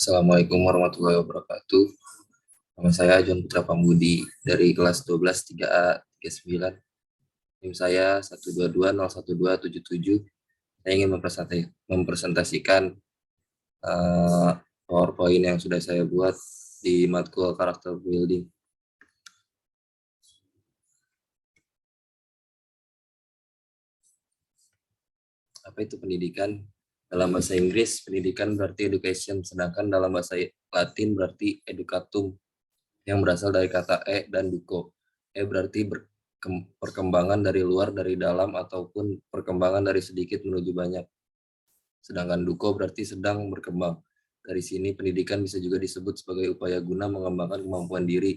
Assalamualaikum warahmatullahi wabarakatuh. Nama saya John Putra Pambudi dari kelas 12 3A 39. NIM saya 122012777. Saya ingin mempresentasikan PowerPoint yang sudah saya buat di matkul karakter building. Apa itu pendidikan? Dalam bahasa Inggris, pendidikan berarti education, sedangkan dalam bahasa Latin berarti educatum, yang berasal dari kata dan duco. Berarti perkembangan dari luar, dari dalam, ataupun perkembangan dari sedikit menuju banyak. Sedangkan duco berarti sedang berkembang. Dari sini pendidikan bisa juga disebut sebagai upaya guna mengembangkan kemampuan diri.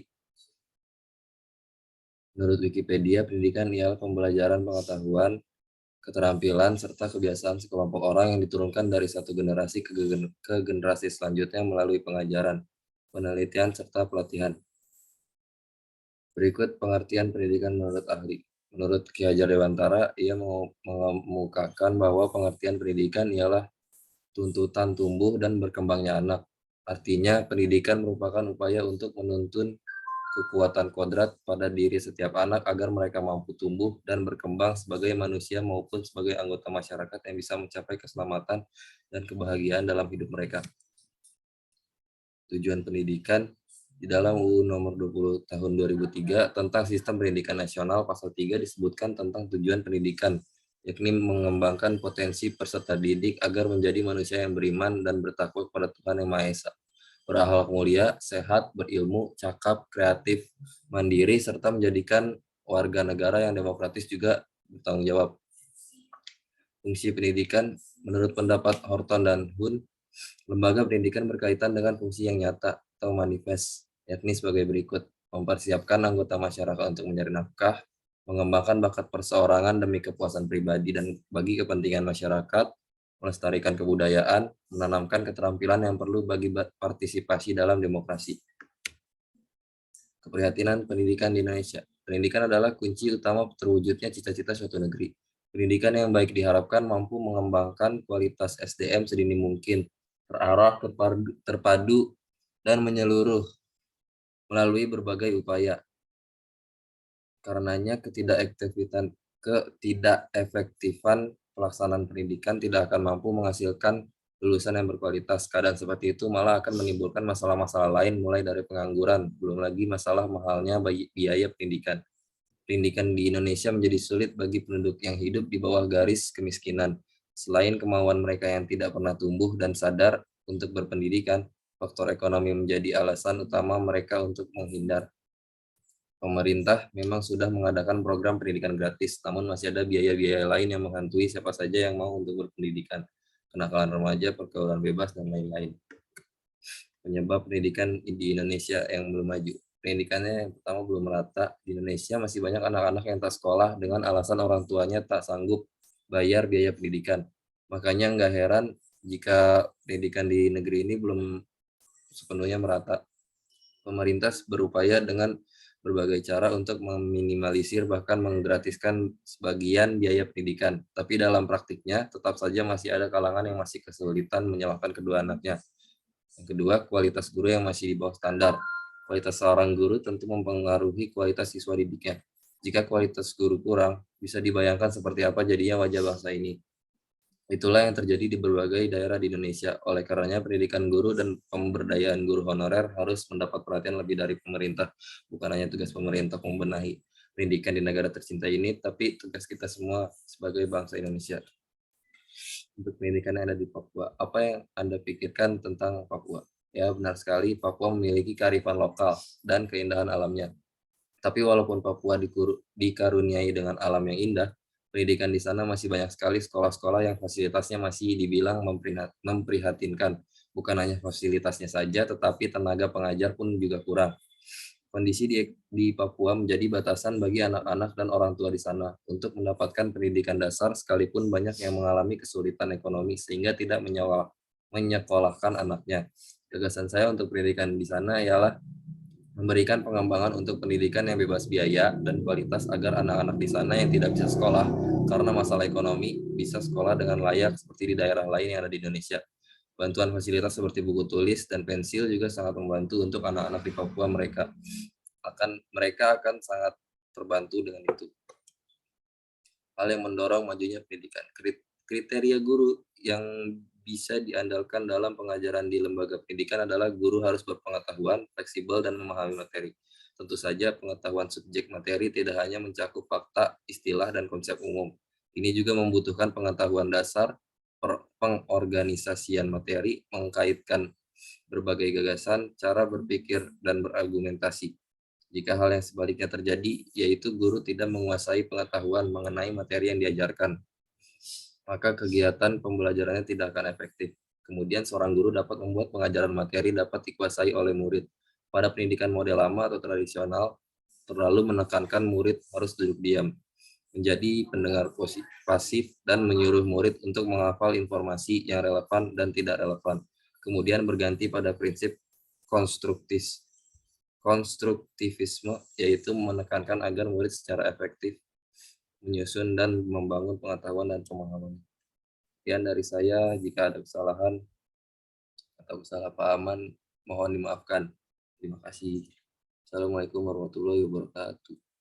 Menurut Wikipedia, pendidikan ialah pembelajaran pengetahuan, keterampilan, serta kebiasaan sekelompok orang yang diturunkan dari satu generasi ke generasi selanjutnya melalui pengajaran, penelitian, serta pelatihan. Berikut pengertian pendidikan menurut ahli. Menurut Ki Hajar Dewantara, ia mengemukakan bahwa pengertian pendidikan ialah tuntutan tumbuh dan berkembangnya anak. Artinya, pendidikan merupakan upaya untuk menuntun kekuatan kodrat pada diri setiap anak agar mereka mampu tumbuh dan berkembang sebagai manusia maupun sebagai anggota masyarakat yang bisa mencapai keselamatan dan kebahagiaan dalam hidup mereka. Tujuan pendidikan di dalam UU nomor 20 tahun 2003 tentang sistem pendidikan nasional pasal 3 disebutkan tentang tujuan pendidikan, yakni mengembangkan potensi peserta didik agar menjadi manusia yang beriman dan bertakwa kepada Tuhan Yang Maha Esa, berakhlak mulia, sehat, berilmu, cakap, kreatif, mandiri, serta menjadikan warga negara yang demokratis juga bertanggung jawab. Fungsi pendidikan, menurut pendapat Horton dan Hun, lembaga pendidikan berkaitan dengan fungsi yang nyata atau manifest, yakni sebagai berikut: mempersiapkan anggota masyarakat untuk mencari nafkah, mengembangkan bakat perseorangan demi kepuasan pribadi dan bagi kepentingan masyarakat, melestarikan kebudayaan, menanamkan keterampilan yang perlu bagi partisipasi dalam demokrasi. Keprihatinan pendidikan di Indonesia. Pendidikan adalah kunci utama terwujudnya cita-cita suatu negeri. Pendidikan yang baik diharapkan mampu mengembangkan kualitas SDM sedini mungkin, terarah, terpadu, dan menyeluruh melalui berbagai upaya. Karenanya ketidakefektifan pelaksanaan pendidikan tidak akan mampu menghasilkan lulusan yang berkualitas. Keadaan seperti itu malah akan menimbulkan masalah-masalah lain, mulai dari pengangguran, belum lagi masalah mahalnya biaya pendidikan. Pendidikan di Indonesia menjadi sulit bagi penduduk yang hidup di bawah garis kemiskinan. Selain kemauan mereka yang tidak pernah tumbuh dan sadar untuk berpendidikan, faktor ekonomi menjadi alasan utama mereka untuk menghindar. Pemerintah memang sudah mengadakan program pendidikan gratis, namun masih ada biaya-biaya lain yang menghantui siapa saja yang mau untuk berpendidikan, kenakalan remaja, pergaulan bebas, dan lain-lain. Penyebab pendidikan di Indonesia yang belum maju. Pendidikannya yang pertama belum merata. Di Indonesia masih banyak anak-anak yang tak sekolah dengan alasan orang tuanya tak sanggup bayar biaya pendidikan. Makanya nggak heran jika pendidikan di negeri ini belum sepenuhnya merata. Pemerintah berupaya dengan berbagai cara untuk meminimalisir bahkan menggratiskan sebagian biaya pendidikan. Tapi dalam praktiknya tetap saja masih ada kalangan yang masih kesulitan menyalahkan kedua anaknya. Yang kedua, kualitas guru yang masih di bawah standar. Kualitas seorang guru tentu mempengaruhi kualitas siswa didiknya. Jika kualitas guru kurang, bisa dibayangkan seperti apa jadinya wajah bangsa ini. Itulah yang terjadi di berbagai daerah di Indonesia. Oleh karenanya, pendidikan guru dan pemberdayaan guru honorer harus mendapat perhatian lebih dari pemerintah. Bukan hanya tugas pemerintah membenahi pendidikan di negara tercinta ini, tapi tugas kita semua sebagai bangsa Indonesia. Untuk pendidikan yang ada di Papua, apa yang Anda pikirkan tentang Papua? Ya, benar sekali, Papua memiliki kearifan lokal dan keindahan alamnya. Tapi walaupun Papua dikaruniai dengan alam yang indah, pendidikan di sana masih banyak sekali sekolah-sekolah yang fasilitasnya masih dibilang memprihatinkan. Bukan hanya fasilitasnya saja, tetapi tenaga pengajar pun juga kurang. Kondisi di Papua menjadi batasan bagi anak-anak dan orang tua di sana untuk mendapatkan pendidikan dasar, sekalipun banyak yang mengalami kesulitan ekonomi sehingga tidak menyekolahkan anaknya. Gagasan saya untuk pendidikan di sana ialah memberikan pengembangan untuk pendidikan yang bebas biaya dan kualitas agar anak-anak di sana yang tidak bisa sekolah karena masalah ekonomi bisa sekolah dengan layak seperti di daerah lain yang ada di Indonesia. Bantuan fasilitas seperti buku tulis dan pensil juga sangat membantu untuk anak-anak di Papua. Mereka akan sangat terbantu dengan itu. Hal yang mendorong majunya pendidikan. Kriteria guru yang bisa diandalkan dalam pengajaran di lembaga pendidikan adalah guru harus berpengetahuan, fleksibel, dan memahami materi. Tentu saja pengetahuan subjek materi tidak hanya mencakup fakta, istilah, dan konsep umum. Ini juga membutuhkan pengetahuan dasar, pengorganisasian materi, mengkaitkan berbagai gagasan, cara berpikir, dan berargumentasi. Jika hal yang sebaliknya terjadi, yaitu guru tidak menguasai pengetahuan mengenai materi yang diajarkan, maka kegiatan pembelajarannya tidak akan efektif. Kemudian seorang guru dapat membuat pengajaran materi dapat dikuasai oleh murid. Pada pendidikan model lama atau tradisional, terlalu menekankan murid harus duduk diam, menjadi pendengar pasif, dan menyuruh murid untuk menghafal informasi yang relevan dan tidak relevan. Kemudian berganti pada prinsip konstruktivisme, yaitu menekankan agar murid secara efektif menyusun dan membangun pengetahuan dan pemahaman. Sekian dari saya, jika ada kesalahan atau kesalahpahaman, mohon dimaafkan. Terima kasih. Assalamualaikum warahmatullahi wabarakatuh.